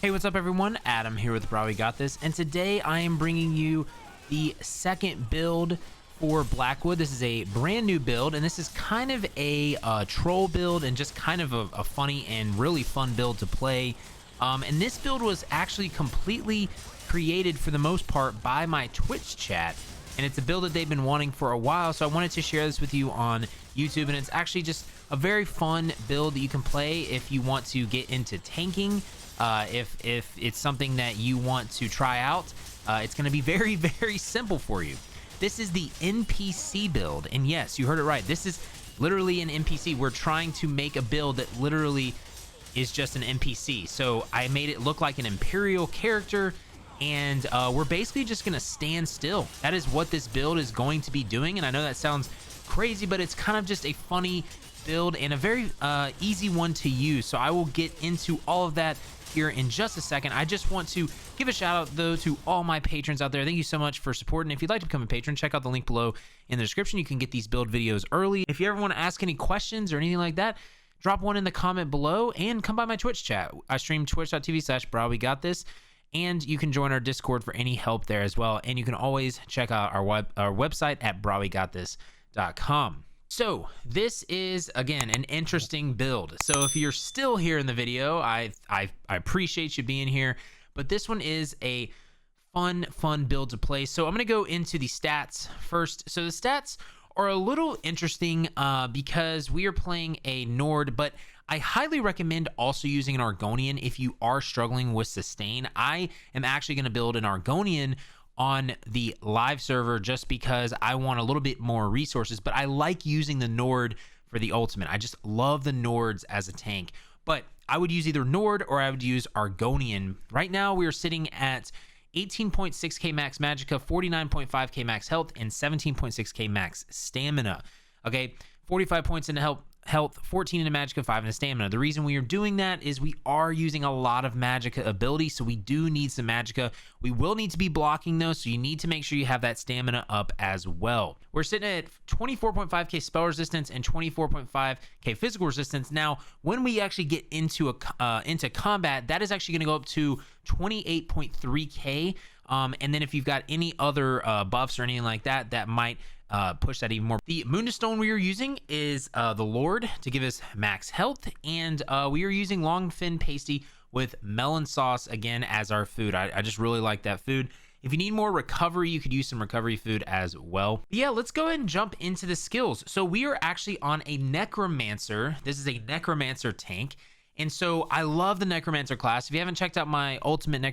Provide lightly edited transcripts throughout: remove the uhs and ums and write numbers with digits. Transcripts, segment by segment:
Hey, what's up everyone? Adam here with brahwegotthis, and today I am bringing you the second build for Blackwood. This is a brand new build, and this is kind of a troll build and just kind of a funny and really fun build to play. And this build was actually completely created for the most part by my Twitch chat, and it's a build that they've been wanting for a while, so I wanted to share this with you on YouTube. And it's actually just a very fun build that you can play if you want to get into tanking. If it's something that you want to try out, it's going to be very, very simple for you. This is the NPC build, and yes, you heard it right. This is literally an NPC. We're trying to make a build that literally is just an NPC. So I made it look like an Imperial character, and we're basically just going to stand still. That is what this build is going to be doing, and I know that sounds crazy, but it's kind of just a funny build and a very easy one to use. So I will get into all of that here in just a second. I just want to give a shout out though to all my patrons out there. Thank you so much for supporting. If you'd like to become a patron, check out the link below in the description. You can get these build videos early. If you ever want to ask any questions or anything like that, drop one in the comment below and come by my Twitch chat. I stream twitch.tv/brahwegotthis, and you can join our Discord for any help there as well. And you can always check out our website at brahwegotthis.com. So this is, again, an interesting build. So if you're still here in the video, I appreciate you being here, but this one is a fun build to play. So I'm going to go into the stats first. So the stats are a little interesting because we are playing a Nord, but I highly recommend also using an Argonian if you are struggling with sustain. I am actually going to build an Argonian on the live server just because I want a little bit more resources, but I like using the Nord for the ultimate. I just love the Nords as a tank, but I would use either Nord or I would use Argonian. Right now we are sitting at 18.6k max magicka, 49.5k max health, and 17.6k max stamina. Okay, 45 points into health, 14 into magicka, 5 into stamina. The reason we are doing that is we are using a lot of magicka ability, so we do need some magicka. We will need to be blocking though, so you need to make sure you have that stamina up as well. We're sitting at 24.5k spell resistance and 24.5k physical resistance. Now, when we actually get into combat, that is actually going to go up to 28.3k. And then if you've got any other buffs or anything like that, that might push that even more. The MUNDUS stone we are using is the Lord to give us max health, and we are using long fin pasty with melon sauce again as our food. I just really like that food. If you need more recovery, you could use some recovery food as well. But yeah, let's go ahead and jump into the skills. So we are actually on a Necromancer. This is a Necromancer tank. And so I love the Necromancer class. If you haven't checked out my ultimate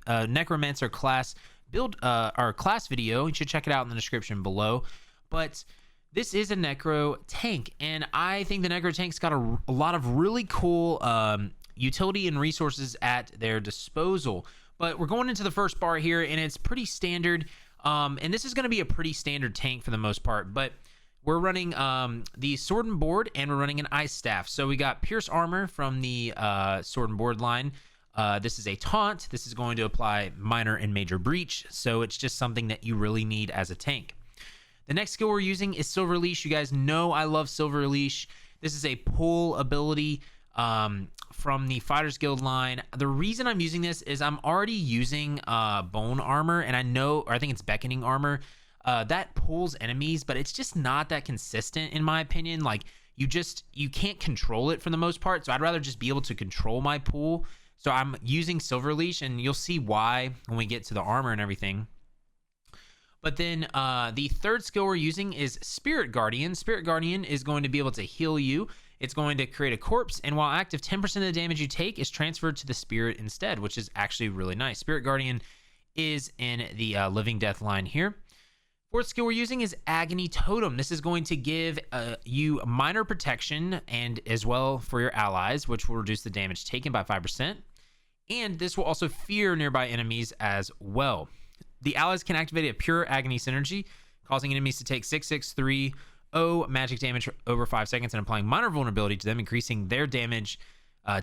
Necromancer class build or class video, you should check it out in the description below. But this is a Necro tank, and I think the Necro tank's got a lot of really cool utility and resources at their disposal. But we're going into the first bar here, and it's pretty standard. And this is going to be a pretty standard tank for the most part. But we're running the Sword and Board, and we're running an Ice Staff. So we got Pierce Armor from the Sword and Board line. This is a taunt. This is going to apply minor and major breach. So it's just something that you really need as a tank. The next skill we're using is Silver Leash. You guys know I love Silver Leash. This is a pull ability from the Fighters Guild line. The reason I'm using this is I'm already using Bone Armor, and I think it's Beckoning Armor. That pulls enemies, but it's just not that consistent in my opinion. Like you can't control it for the most part, so I'd rather just be able to control my pull. So I'm using Silver Leash, and you'll see why when we get to the armor and everything. But then the third skill we're using is Spirit Guardian. Spirit Guardian is going to be able to heal you. It's going to create a corpse, and while active, 10% of the damage you take is transferred to the spirit instead, which is actually really nice. Spirit Guardian is in the Living Death line here. Fourth skill we're using is Agony Totem. This is going to give you minor protection and as well for your allies, which will reduce the damage taken by 5%. And this will also fear nearby enemies as well. The allies can activate a pure agony synergy, causing enemies to take 6,630 magic damage over 5 seconds and applying minor vulnerability to them, increasing their damage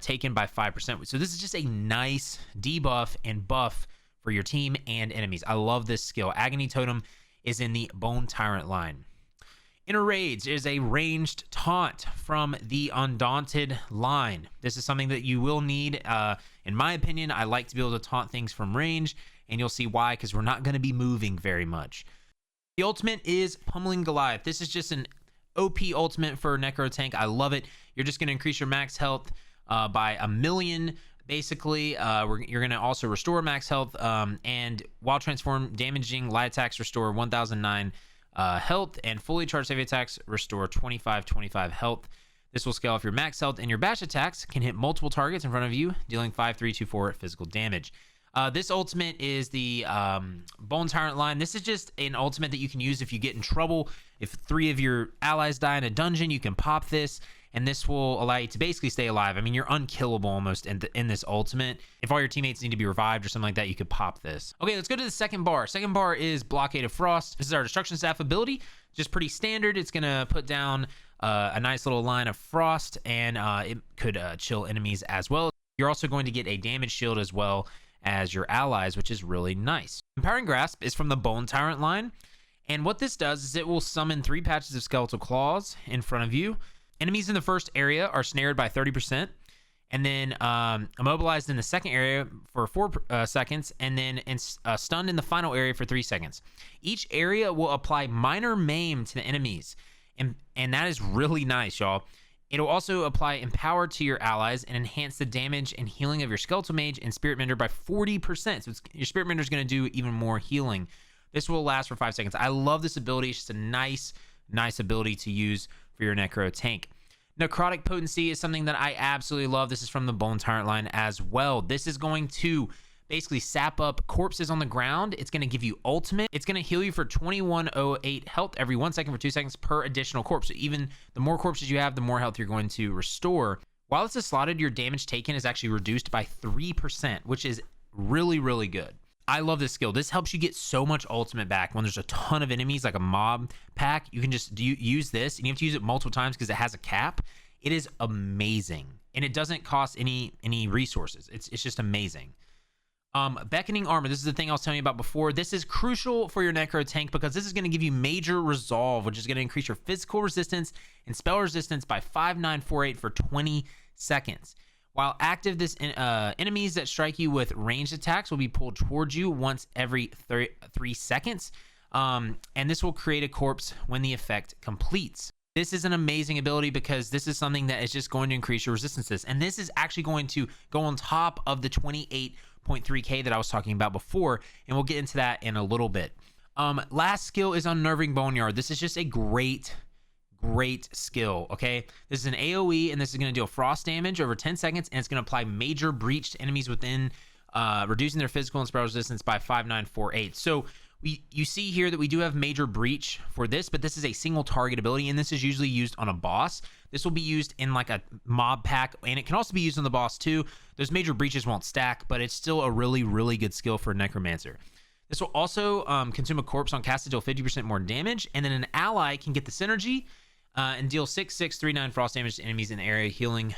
taken by 5%. So this is just a nice debuff and buff for your team and enemies. I love this skill. Agony Totem is in the Bone Tyrant line. Inner Rage is a ranged taunt from the Undaunted line. This is something that you will need. In my opinion, I like to be able to taunt things from range, and you'll see why, because we're not going to be moving very much. The ultimate is Pummeling Goliath. This is just an OP ultimate for Necro Tank. I love it. You're just going to increase your max health by 1,000,000. Basically, you're going to also restore max health, and while transform, damaging light attacks restore 1,009 health, and fully charged heavy attacks restore 25 health. This will scale off your max health, and your bash attacks can hit multiple targets in front of you, dealing 5, 3, 2, 4 physical damage. This ultimate is the Bone Tyrant line. This is just an ultimate that you can use if you get in trouble. If 3 of your allies die in a dungeon, you can pop this, and this will allow you to basically stay alive. I mean, you're unkillable almost in this ultimate. If all your teammates need to be revived or something like that, you could pop this. Okay, let's go to the second bar. Second bar is Blockade of Frost. This is our Destruction Staff ability. Just pretty standard. It's going to put down a nice little line of frost, and it could chill enemies as well. You're also going to get a damage shield as well as your allies, which is really nice. Empowering Grasp is from the Bone Tyrant line, and what this does is it will summon 3 patches of skeletal claws in front of you. Enemies in the first area are snared by 30%, and then immobilized in the second area for 4 seconds, and then stunned in the final area for 3 seconds. Each area will apply minor maim to the enemies, and that is really nice, y'all. It'll also apply Empower to your allies and enhance the damage and healing of your Skeletal Mage and Spirit Mender by 40%. So your Spirit Mender is going to do even more healing. This will last for 5 seconds. I love this ability. It's just a nice ability to use for your Necro Tank. Necrotic Potency is something that I absolutely love. This is from the Bone Tyrant line as well. This is going to basically sap up corpses on the ground. It's going to give you ultimate. It's going to heal you for 2108 health every 1 second for 2 seconds per additional corpse. So even the more corpses you have, the more health you're going to restore. While this is slotted, your damage taken is actually reduced by 3%, which is really good. I love this skill. This helps you get so much ultimate back when there's a ton of enemies, like a mob pack. You can just use this, and you have to use it multiple times because it has a cap. It is amazing, and it doesn't cost any resources. It's just amazing. Beckoning Armor. This is the thing I was telling you about before. This is crucial for your Necro Tank because this is going to give you major resolve, which is going to increase your physical resistance and spell resistance by 5948 for 20 seconds. While active, this enemies that strike you with ranged attacks will be pulled towards you once every 3 seconds, and this will create a corpse when the effect completes. This is an amazing ability because this is something that is just going to increase your resistances, and this is actually going to go on top of the 28.3k that I was talking about before, and we'll get into that in a little bit. Last skill is Unnerving Boneyard. This is just a great skill. Okay, this is an AoE, and this is going to deal frost damage over 10 seconds, and it's going to apply major breach to enemies within, reducing their physical and spell resistance by 5948. So you see here that we do have major breach for this, but this is a single target ability, and this is usually used on a boss. This will be used in like a mob pack, and it can also be used on the boss too. Those major breaches won't stack, but it's still a really good skill for a Necromancer. This will also consume a corpse on cast to deal 50% more damage, and then an ally can get the synergy and deal 6/6/3/9 frost damage to enemies in the area, healing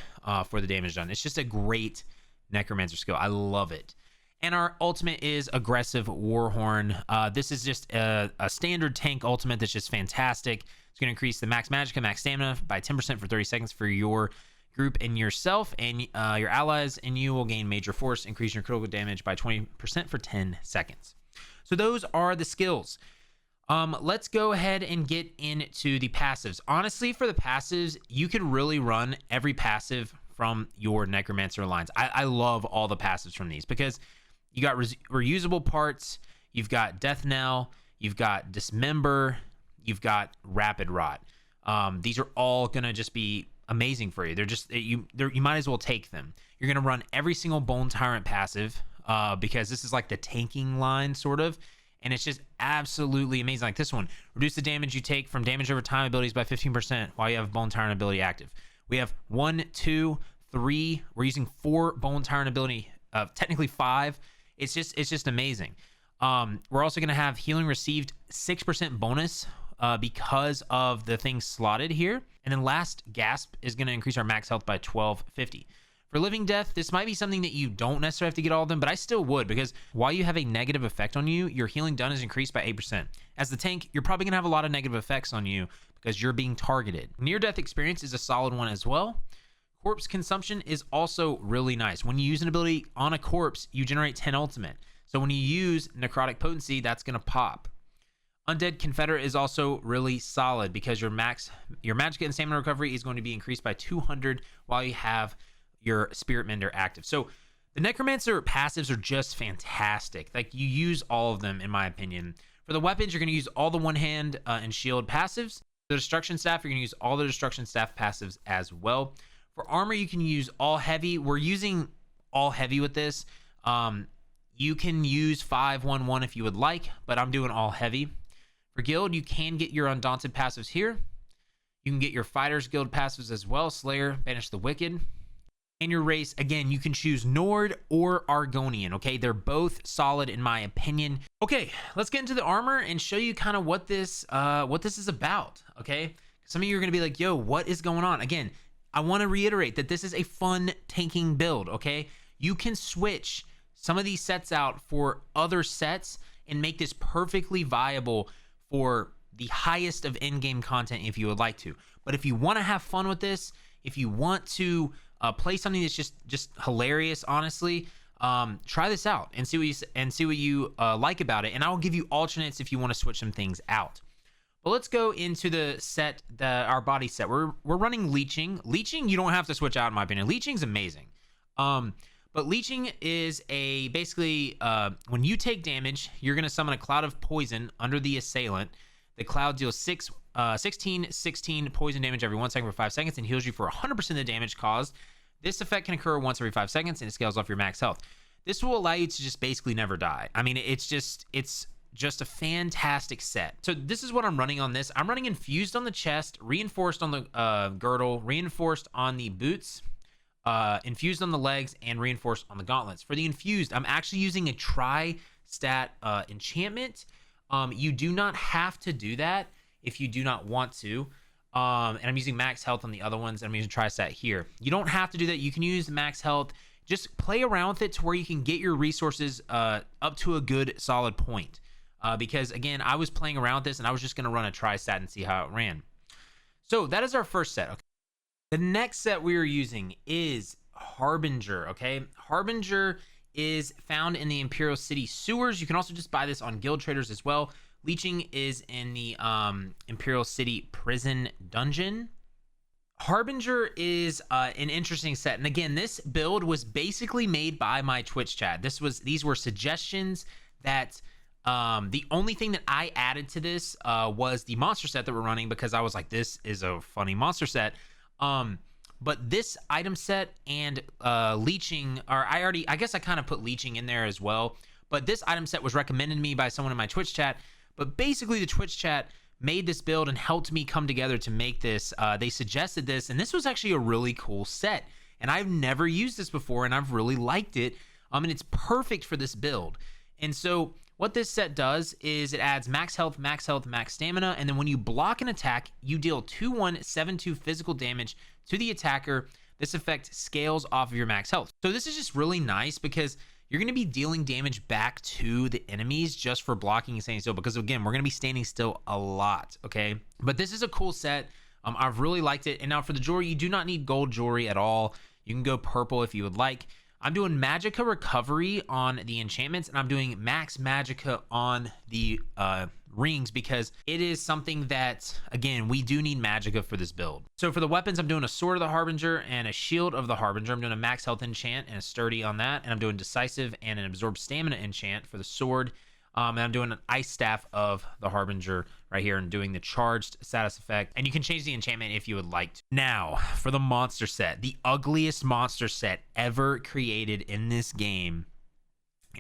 for the damage done. It's just a great Necromancer skill. I love it. And our ultimate is Aggressive Warhorn. This is just a standard tank ultimate that's just fantastic. It's going to increase the max magicka, max stamina by 10% for 30 seconds for your group and yourself, and your allies, and you will gain major force, increase your critical damage by 20% for 10 seconds. So those are the skills. Let's go ahead and get into the passives. Honestly, for the passives, you could really run every passive from your Necromancer lines. I love all the passives from these because you got reusable parts, you've got Death Knell, you've got Dismember, you've got Rapid Rot. These are all gonna just be amazing for you. They're just you might as well take them. You're gonna run every single Bone Tyrant passive because this is like the tanking line sort of, and it's just absolutely amazing. Like this one, reduce the damage you take from damage over time abilities by 15% while you have Bone Tyrant ability active. We have 1, 2, 3. We're using 4 Bone Tyrant ability, technically 5. It's just amazing. We're also going to have healing received 6% bonus because of the things slotted here. And then last Gasp is going to increase our max health by 1250. For Living Death, this might be something that you don't necessarily have to get all of them, but I still would, because while you have a negative effect on you, your healing done is increased by 8%. As the tank, you're probably going to have a lot of negative effects on you because you're being targeted. Near-death experience is a solid one as well. Corpse consumption is also really nice. When you use an ability on a corpse, you generate 10 ultimate. So when you use necrotic potency, that's going to pop. Undead Confederate is also really solid because your magic and stamina recovery is going to be increased by 200 while you have your Spirit Mender active. So the Necromancer passives are just fantastic. Like, you use all of them, in my opinion. For the weapons, you're going to use all the one hand and shield passives. The Destruction Staff, you're going to use all the Destruction Staff passives as well. For armor, you can use all heavy. We're using all heavy with this. You can use 5-1-1 if you would like, but I'm doing all heavy. For guild, you can get your Undaunted passives here. You can get your Fighters Guild passives as well. Slayer, Banish the Wicked. And your race, again, you can choose Nord or Argonian, okay? They're both solid in my opinion. Okay, let's get into the armor and show you kind of what this is about, okay? Some of you are going to be like, yo, what is going on? Again, I want to reiterate that this is a fun tanking build, okay? You can switch some of these sets out for other sets and make this perfectly viable for the highest of in-game content if you would like to. But if you want to have fun with this, if you want to play something that's just hilarious, honestly, try this out and see what you like about it. And I will give you alternates if you want to switch some things out. But let's go into the set, our body set. We're running Leeching. Leeching, you don't have to switch out, in my opinion. Leeching's amazing. But Leeching is basically when you take damage, you're going to summon a cloud of poison under the assailant. The cloud deals 16 poison damage every 1 second for 5 seconds and heals you for 100% of the damage caused. This effect can occur once every 5 seconds and it scales off your max health. This will allow you to just basically never die. I mean, it's just a fantastic set. So this is what I'm running on this. I'm running Infused on the chest, Reinforced on the girdle, Reinforced on the boots, Infused on the legs, and Reinforced on the gauntlets. For the Infused, I'm actually using a tri-stat enchantment. You do not have to do that if you do not want to. And I'm using max health on the other ones. And I'm using tri-stat here. You don't have to do that. You can use max health. Just play around with it to where you can get your resources up to a good solid point. Because again, I was playing around with this and I was just going to run a tri-stat and see how it ran. So that is our first set. Okay. The next set we are using is Harbinger. Okay. Harbinger is found in the Imperial City sewers. You can also just buy this on guild traders as well. Leeching is in the Imperial City prison dungeon. Harbinger is an interesting set. And again, this build was basically made by my Twitch chat. These were suggestions that the only thing that I added to this was the monster set that we're running, because I was like, this is a funny monster set. But this item set and Leeching, or I guess I kind of put Leeching in there as well. But this item set was recommended to me by someone in my Twitch chat. But basically the Twitch chat made this build and helped me come together to make this. They suggested this, and this was actually a really cool set. And I've never used this before, and I've really liked it. And it's perfect for this build. And so what this set does is it adds max health, max stamina, and then when you block an attack, you deal 2-1-7-2 physical damage to the attacker. This effect scales off of your max health. So this is just really nice because you're going to be dealing damage back to the enemies just for blocking and standing still, because again, we're going to be standing still a lot, okay? But this is a cool set. I've really liked it. And now for the jewelry, you do not need gold jewelry at all. You can go purple if you would like. I'm doing Magicka recovery on the enchantments, and I'm doing max Magicka on the rings, because it is something that, again, we do need Magicka for this build. So for the weapons, I'm doing a Sword of the Harbinger and a Shield of the Harbinger. I'm doing a max health enchant and a sturdy on that, and I'm doing decisive and an absorb stamina enchant for the sword. And I'm doing an Ice Staff of the Harbinger right here and doing the charged status effect. And you can change the enchantment if you would like to. Now, for the monster set, the ugliest monster set ever created in this game,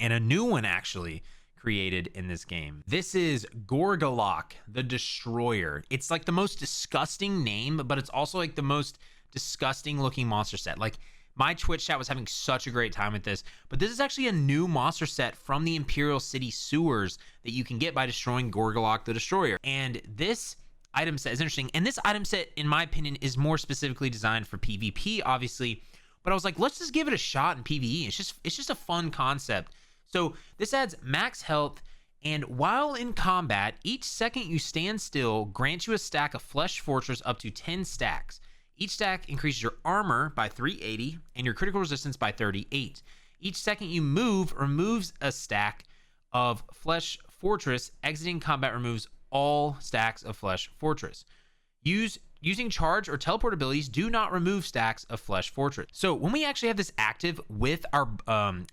and a new one actually created in this game. This is Gorgolok the Destroyer. It's like the most disgusting name, but it's also like the most disgusting looking monster set. Like, my Twitch chat was having such a great time with this, but this is actually a new monster set from the Imperial City sewers that you can get by destroying Gorgolok the Destroyer. And this item set is interesting. And this item set, in my opinion, is more specifically designed for PvP, obviously, but I was like, let's just give it a shot in PvE. It's just a fun concept. So this adds max health, and while in combat, each second you stand still grants you a stack of Flesh Fortress up to 10 stacks. Each stack increases your armor by 380 and your critical resistance by 38. Each second you move removes a stack of Flesh Fortress. Exiting combat removes all stacks of Flesh Fortress. Using charge or teleport abilities do not remove stacks of Flesh Fortress. So when we actually have this active with our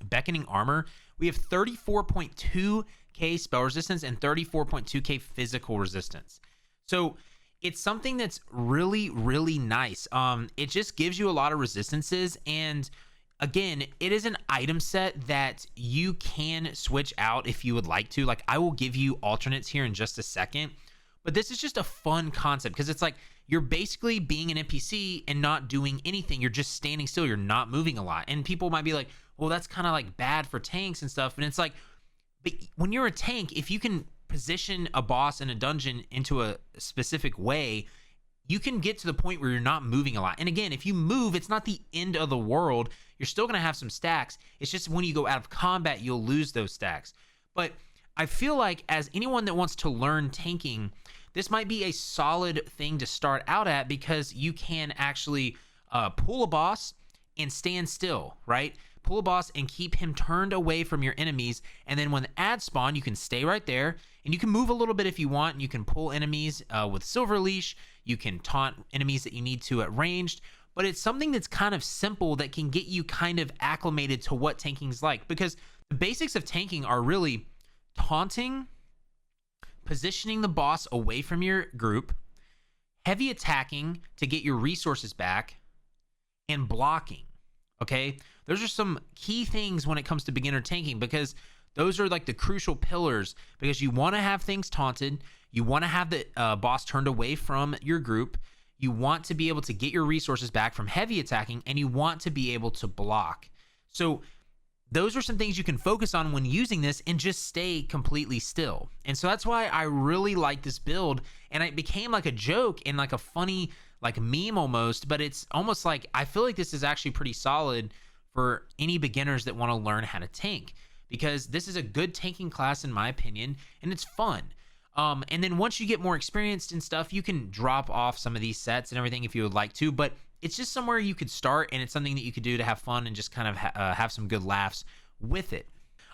beckoning armor, we have 34.2k spell resistance and 34.2k physical resistance. So it's something that's really, really nice. It just gives you a lot of resistances, and again, it is an item set that you can switch out if you would like to. Like, I will give you alternates here in just a second, but this is just a fun concept because it's like you're basically being an NPC and not doing anything. You're just standing still. You're not moving a lot. And people might be like, well, that's kind of like bad for tanks and stuff. And it's like, but when you're a tank, if you can position a boss in a dungeon into a specific way, you can get to the point where you're not moving a lot. And again, if you move, it's not the end of the world. You're still going to have some stacks. It's just when you go out of combat, you'll lose those stacks. But I feel like as anyone that wants to learn tanking, this might be a solid thing to start out at, because you can actually pull a boss and stand still, right? Pull a boss and keep him turned away from your enemies. And then when the ads spawn, you can stay right there and you can move a little bit if you want. And you can pull enemies with Silver Leash. You can taunt enemies that you need to at ranged. But it's something that's kind of simple that can get you kind of acclimated to what tanking's like, because the basics of tanking are really taunting, positioning the boss away from your group, heavy attacking to get your resources back, and blocking. Okay, those are some key things when it comes to beginner tanking, because those are like the crucial pillars, because you want to have things taunted, you want to have the boss turned away from your group, you want to be able to get your resources back from heavy attacking, and you want to be able to block. So those are some things you can focus on when using this and just stay completely still. And so that's why I really like this build, and it became like a joke and like a funny like meme almost, but it's almost like I feel like this is actually pretty solid for any beginners that want to learn how to tank, because this is a good tanking class in my opinion, and it's fun. And then once you get more experienced and stuff, you can drop off some of these sets and everything if you would like to, but it's just somewhere you could start, and it's something that you could do to have fun and just kind of have some good laughs with it.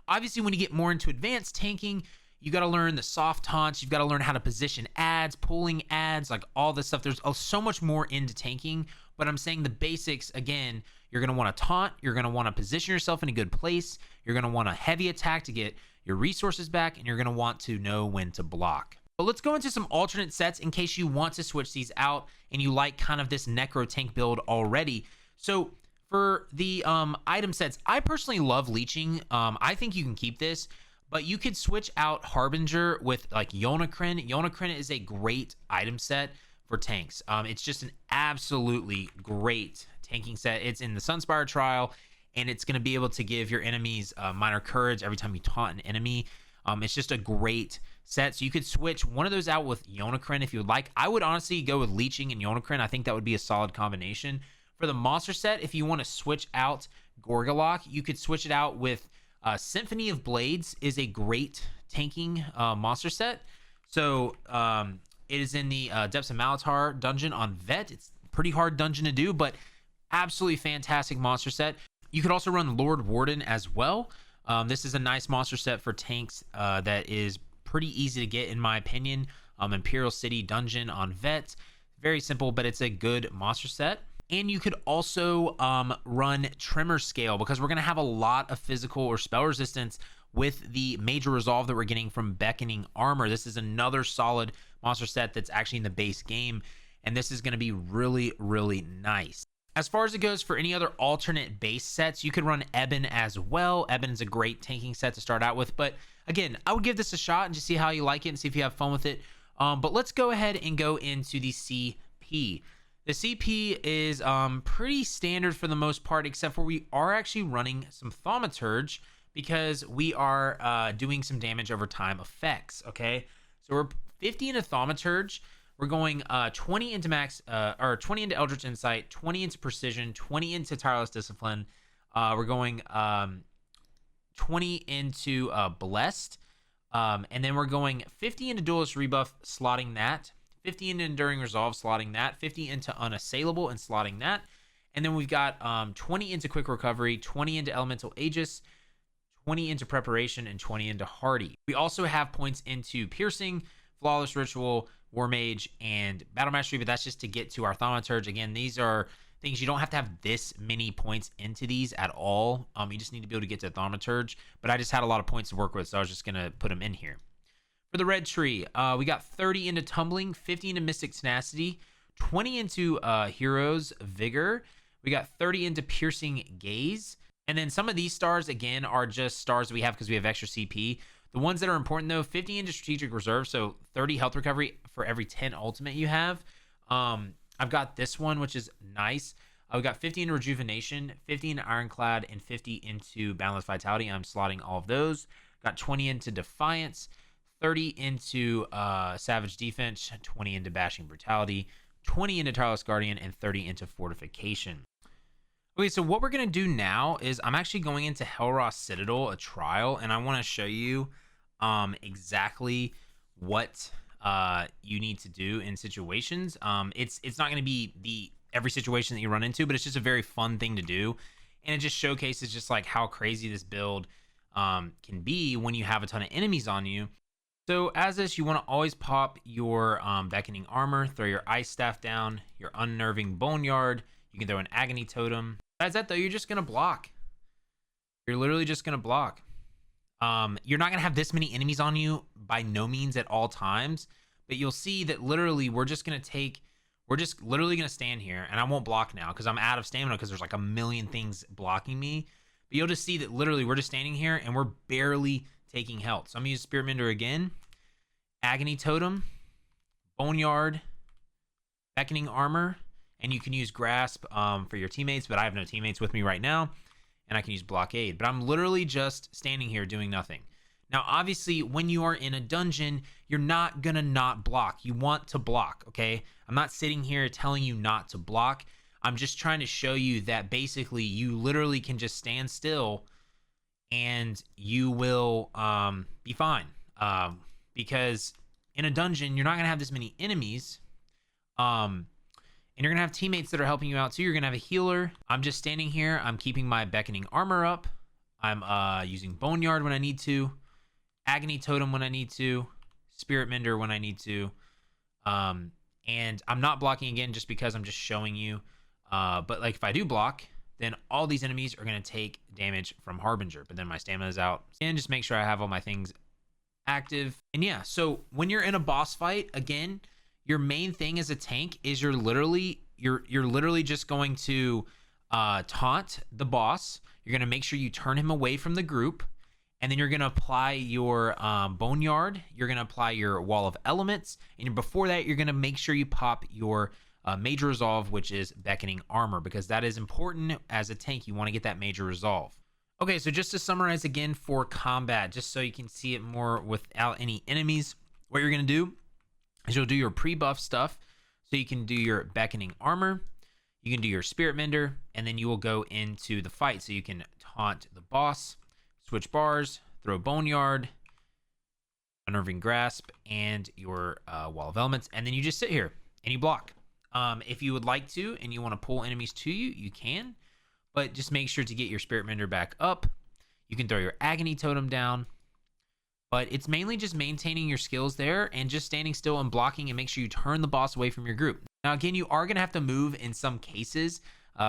Obviously, when you get more into advanced tanking, you got to learn the soft taunts. You've got to learn how to position ads, pulling ads, like all this stuff. There's so much more into tanking, but I'm saying the basics, again, you're going to want to taunt. You're going to want to position yourself in a good place. You're going to want a heavy attack to get your resources back, and you're going to want to know when to block. But let's go into some alternate sets in case you want to switch these out and you like kind of this necro tank build already. So for the item sets, I personally love leeching. I think you can keep this, but you could switch out Harbinger with like Yonakrin. Yonakrin is a great item set for tanks. It's just an absolutely great tanking set. It's in the Sunspire trial, and it's going to be able to give your enemies minor courage every time you taunt an enemy. It's just a great set. So you could switch one of those out with Yonakrin if you would like. I would honestly go with leeching and Yonakrin. I think that would be a solid combination. For the monster set, if you want to switch out Gorgolok, you could switch it out with Symphony of Blades is a great tanking monster set. So it is in the Depths of Malatar dungeon on Vet. It's a pretty hard dungeon to do, but absolutely fantastic monster set. You could also run Lord Warden as well. This is a nice monster set for tanks that is pretty easy to get in my opinion. Imperial City dungeon on Vet. Very simple, but it's a good monster set. And you could also run Tremor Scale, because we're going to have a lot of physical or spell resistance with the major resolve that we're getting from Beckoning Armor. This is another solid monster set that's actually in the base game, and this is going to be really, really nice. As far as it goes for any other alternate base sets, you could run Eben as well. Eben is a great tanking set to start out with, but again, I would give this a shot and just see how you like it and see if you have fun with it. But let's go ahead and go into the CP. The CP is pretty standard for the most part, except for we are actually running some Thaumaturge because we are doing some damage over time effects, okay? So we're 50 in a Thaumaturge. We're going 20 into max, or 20 into Eldritch Insight, 20 into Precision, 20 into Tireless Discipline. We're going 20 into Blessed. And then we're going 50 into Duelist Rebuff, slotting that. 50 into Enduring Resolve, slotting that. 50 into Unassailable and slotting that. And then we've got 20 into Quick Recovery, 20 into Elemental Aegis, 20 into Preparation, and 20 into Hardy. We also have points into Piercing, Flawless Ritual, War Mage, and Battle Mastery, but that's just to get to our Thaumaturge. Again, these are things you don't have to have this many points into these at all. You just need to be able to get to Thaumaturge, but I just had a lot of points to work with, so I was just going to put them in here. For the red tree, we got 30 into Tumbling, 50 into Mystic Tenacity, 20 into Heroes Vigor. We got 30 into Piercing Gaze. And then some of these stars, again, are just stars that we have because we have extra CP. The ones that are important, though, 50 into Strategic Reserve, so 30 health recovery for every 10 ultimate you have. I've got this one, which is nice. We got 50 into Rejuvenation, 50 into Ironclad, and 50 into Boundless Vitality. I'm slotting all of those. Got 20 into Defiance, 30 into Savage Defense, 20 into Bashing Brutality, 20 into Tireless Guardian, and 30 into Fortification. Okay, so what we're going to do now is I'm actually going into Hellross Citadel, a trial, and I want to show you exactly what you need to do in situations. It's not going to be every situation that you run into, but it's just a very fun thing to do, and it just showcases just like how crazy this build can be when you have a ton of enemies on you. So as this, you want to always pop your Beckoning Armor, throw your Ice Staff down, your Unnerving Boneyard. You can throw an Agony Totem. Besides that, though, you're just going to block. You're literally just going to block. You're not going to have this many enemies on you by no means at all times, but you'll see that literally we're just literally going to stand here, and I won't block now because I'm out of stamina because there's like a million things blocking me. But you'll just see that literally we're just standing here and we're barely taking health. So I'm going to use Spirit Mender again. Agony Totem, Boneyard, Beckoning Armor, and you can use Grasp for your teammates, but I have no teammates with me right now, and I can use Blockade. But I'm literally just standing here doing nothing. Now, obviously, when you are in a dungeon, you're not going to not block. You want to block, okay? I'm not sitting here telling you not to block. I'm just trying to show you that basically you literally can just stand still and you will be fine. Because in a dungeon, you're not going to have this many enemies. And you're going to have teammates that are helping you out too. You're going to have a healer. I'm just standing here. I'm keeping my Beckoning Armor up. I'm using Boneyard when I need to. Agony Totem when I need to. Spirit Mender when I need to. And I'm not blocking again just because I'm just showing you. But like if I do block, then all these enemies are going to take damage from Harbinger. But then my stamina is out. And just make sure I have all my things active. And yeah, so when you're in a boss fight, again, your main thing as a tank is you're literally just going to taunt the boss. You're going to make sure you turn him away from the group, and then you're going to apply your Boneyard. You're going to apply your Wall of Elements, and before that, you're going to make sure you pop your Major Resolve, which is Beckoning Armor, because that is important as a tank. You want to get that Major Resolve. Okay, so just to summarize again for combat, just so you can see it more without any enemies, what you're going to do is you'll do your pre-buff stuff. So you can do your Beckoning Armor, you can do your Spirit Mender, and then you will go into the fight. So you can taunt the boss, switch bars, throw Boneyard, Unnerving Grasp, and your Wall of Elements, and then you just sit here and you block. If you would like to and you want to pull enemies to you, you can, but just make sure to get your Spirit Mender back up. You can throw your Agony Totem down. But it's mainly just maintaining your skills there and just standing still and blocking, and make sure you turn the boss away from your group. Now, again, you are going to have to move in some cases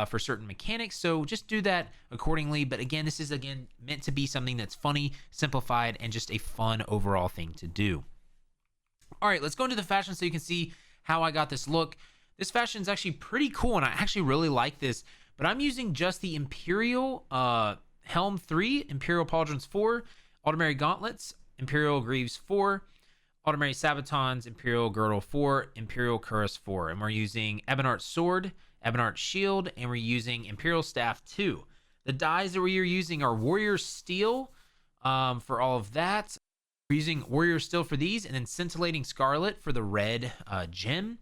for certain mechanics, so just do that accordingly. But again, this is, again, meant to be something that's funny, simplified, and just a fun overall thing to do. All right, let's go into the fashion so you can see how I got this look. This fashion is actually pretty cool, and I actually really like this. But I'm using just the Imperial Helm 3, Imperial Pauldrons 4, Ultimary Gauntlets, Imperial Greaves 4, Ultimary Sabatons, Imperial Girdle 4, Imperial Cuirass 4. And we're using Ebonheart Sword, Ebonheart Shield, and we're using Imperial Staff 2. The dyes that we are using are Warrior Steel for all of that. We're using Warrior Steel for these, and then Scintillating Scarlet for the red gem.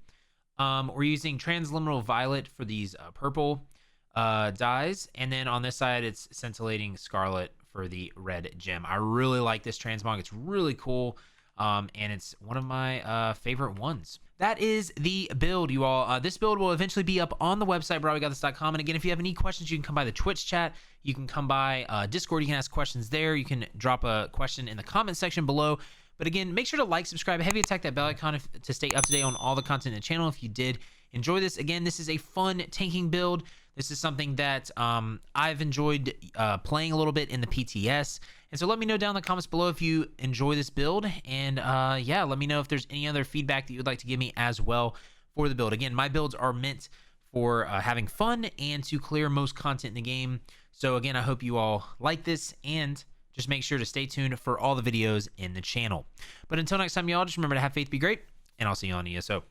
We're using Transliminal Violet for these purple dyes, and then on this side it's Scintillating Scarlet for the red gem. I really like this transmog. It's really cool, and it's one of my favorite ones. That is the build, you all. This build will eventually be up on the website, brahwegotthis.com. And again, if you have any questions, you can come by the Twitch chat. You can come by Discord. You can ask questions there. You can drop a question in the comment section below. But again, make sure to like, subscribe, heavy attack that bell icon to stay up to date on all the content in the channel. If you did enjoy this, again, this is a fun tanking build. This is something that I've enjoyed playing a little bit in the PTS. And so let me know down in the comments below if you enjoy this build. And yeah, let me know if there's any other feedback that you would like to give me as well for the build. Again, my builds are meant for having fun and to clear most content in the game. So again, I hope you all like this, and just make sure to stay tuned for all the videos in the channel. But until next time, y'all, just remember to have faith, be great, and I'll see you on ESO.